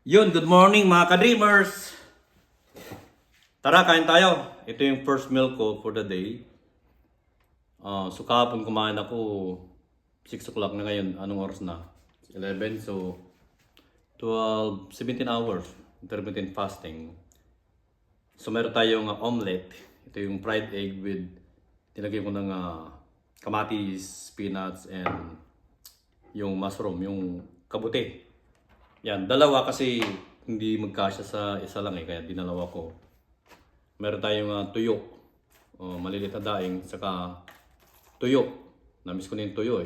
Yun, good morning mga ka-dreamers! Tara, kain tayo. Ito yung first meal ko for the day. So kahapon kumain ako 6 o'clock na ngayon. Anong oras na? 11, so 12, 17 hours. Intermittent fasting. So meron tayong omelette. Ito yung fried egg with nilagay ko ng kamatis, peanuts, and yung mushroom, yung kabuti. Yan, dalawa kasi hindi magkasya sa isa lang kaya dinalawa ko. Meron tayong tuyo, maliliit na daing, saka tuyo. Namiss ko na yung tuyo .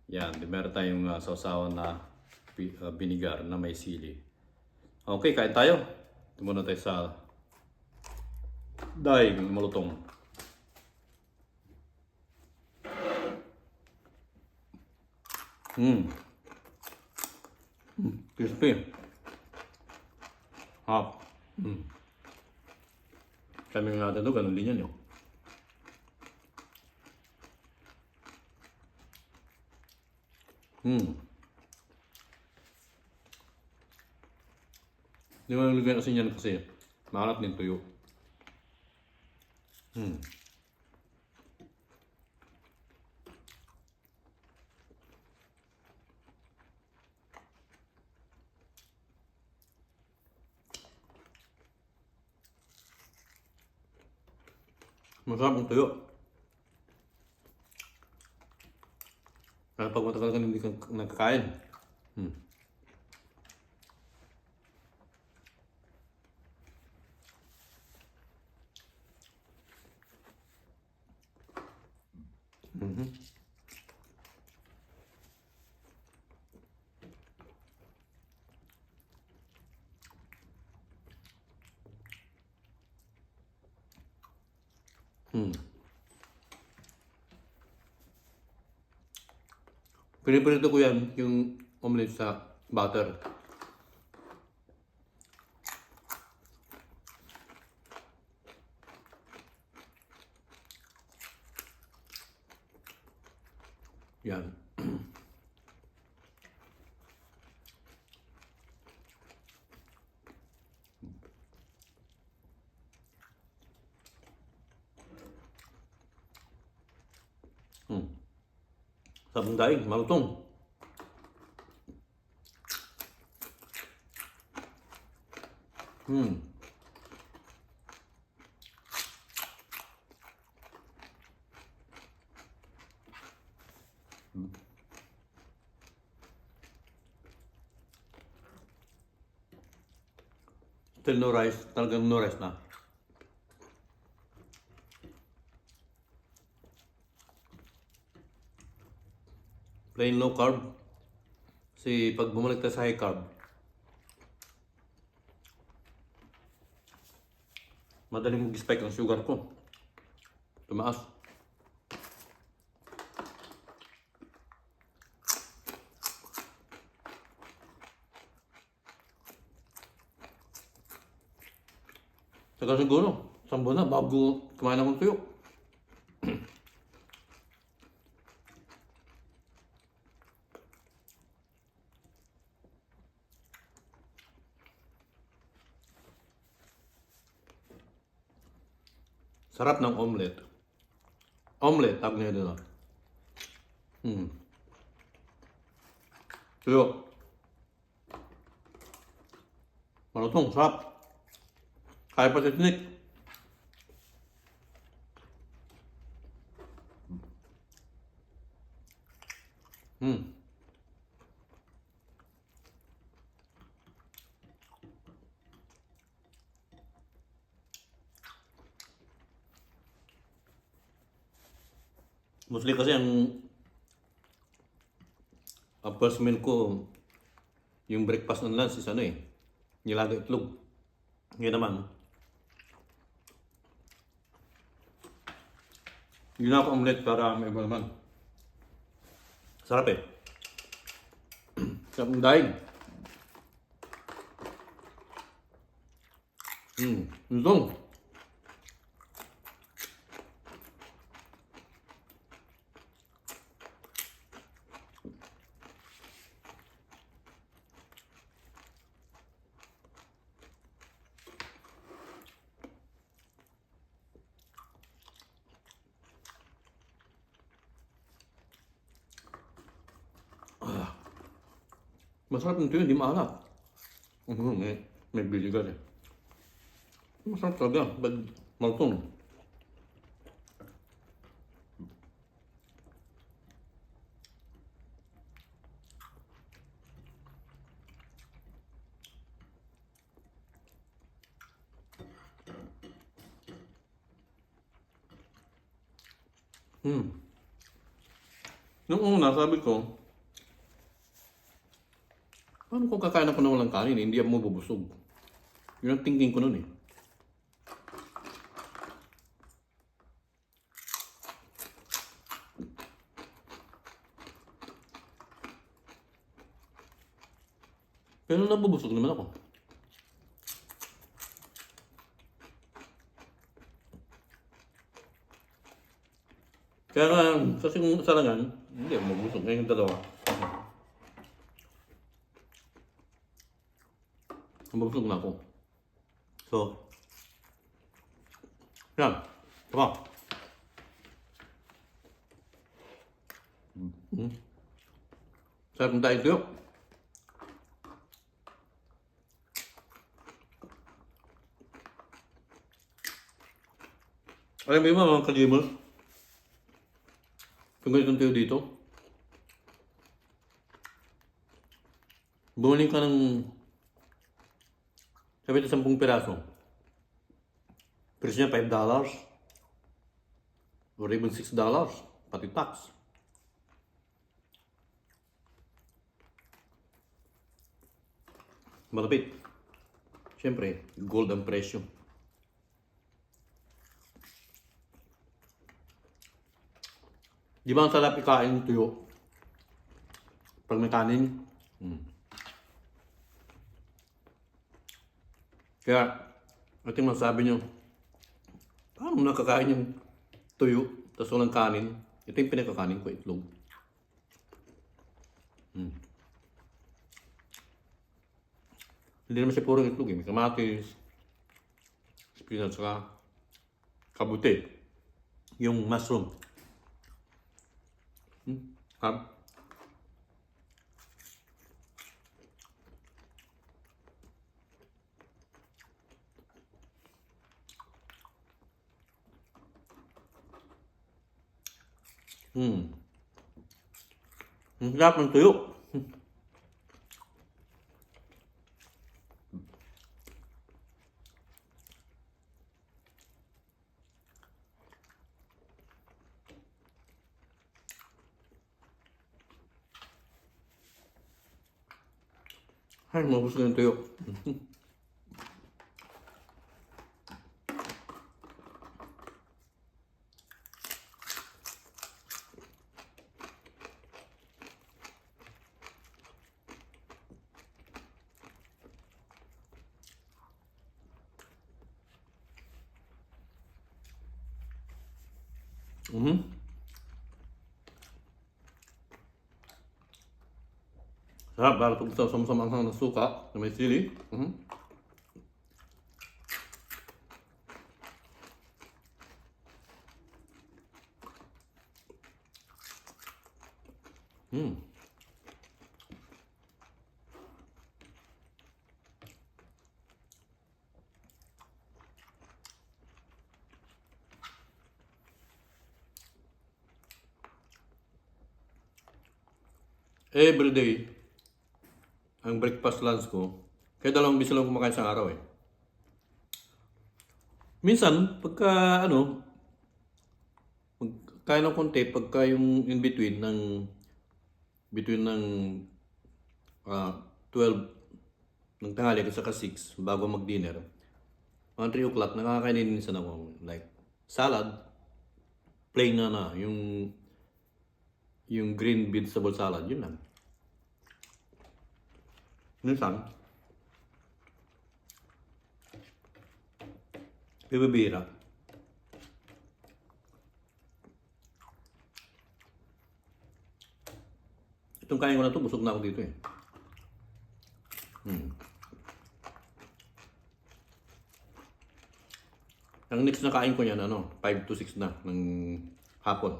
Yan, meron tayong sausawan na binigar na may sili. Okay, kain tayo. Ito muna tayo sa daing malutong. Crispy. Hap. Kami nga natin ito, ganun din yan . Hindi mo nalagyan kasi yan kasi mahalat din tuyo. Masarap ang tuyo. Kaya pag matagal ka hindi ka nagkakain. Pinipirito ko yan, yung omelette sa butter. Yan. Sabong daing, malutong. Still no rice, talagang no rice na. Plain low carb. Kasi pag bumalik tayo sa high carb, madaling mag-spike ang sugar ko. Tumaas. Saka siguro, 1 buwan na bago kumain akong tuyo. Sarap ng omelette. Omelette, tawag niya doon. Tuyo. Malutong, sarap. Kaya pa titnik. Mostly kasi ang first meal ko, yung breakfast and lunch is nilaga itlog. Ngayon naman, yun ako omelette para may iba naman. Sarap . Sarap ng daing. Lutong. Masarap nito yun, hindi maalat. May biligan eh. Masarap talaga, but malutong. Nung una, sabi ko, paano kung kakain ako ng walang kanin, hindi ako mabubusog. Yun ang thinking ko nun eh. Pero nabubusog naman ako. Kaya nga, kasi kung salangan, hindi ako mabusog. Ngayon yung dalawa. Mabusog na ako. So, yan. Tama. Sarap ng tayo tuyo. Alam mo yung mga kalimos? Kung ganitong tuyo dito, bumalik ka ng sabi ito 10 piraso. Presyo niya $5 or even $6, pati tax. Malapit. Siyempre, gold ang presyo. Di ba ang sarap ikain ng tuyo? Pag may kanin? Kaya, ito yung masabi nyo, paano nakakain yung tuyo, tapos walang kanin? Ito yung pinakakanin ko, itlog. Hindi naman siya purong itlog eh. May kamatis, spinach, saka kabuti. Yung mushroom. Harap. Ang sarap ng tuyo. Ay, mabos ko yung tuyo. Sarap, lalo ito sa sama-samang ng suka na may sili. Every day, ang breakfast lunch ko, kaya 2 beses lang kumakain sa araw eh. Minsan, pagka magkain ng konti, pagka yung in between ng 12 ng tanghali at saka 6 bago mag-dinner, mga 3 o'clock, nakakainin minsan ako like salad, plain na yung green vegetable salad, yun lang. Minsan, bibira. Itong kain ko na to, busog na ako dito eh. Ang next na kain ko yan, 5 to 6 na ng hapon.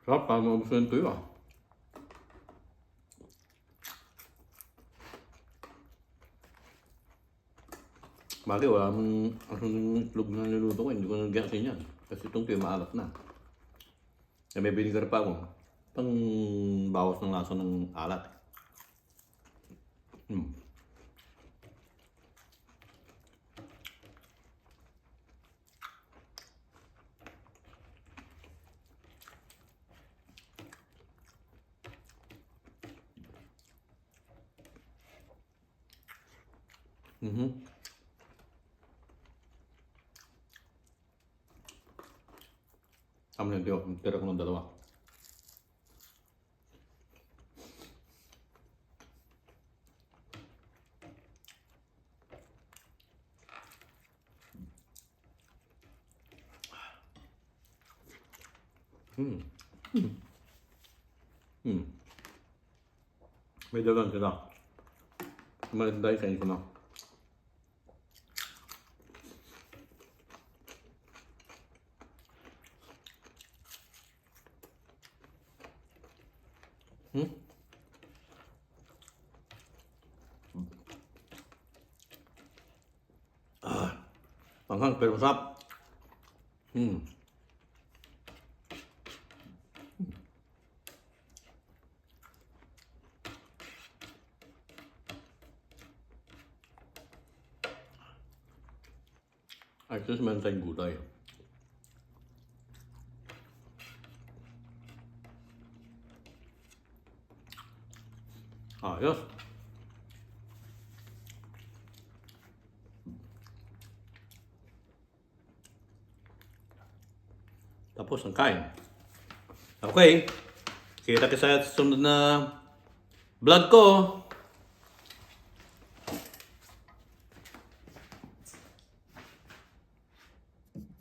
Sarap, parang mabusuin tuyo ah. Bagay, wala mong itlog na niluto ko, hindi ko nag-gasin yan. Kasi itong tuyo maalat na. Eh, may vinegar pa ako. Pang bawas ng lasa ng alat. Hmm. Mhm. Tama na yun, tira ko ng dalawa. Hmm. Hmm. Hmm. May dagan sila. Malinday kain ko na. Hmm? Panghang pero masarap. Hmm. Ay, ito meron tayong gulay. Ayos. Tapos ang kain. Okay. Kita kita sa sunod na vlog ko.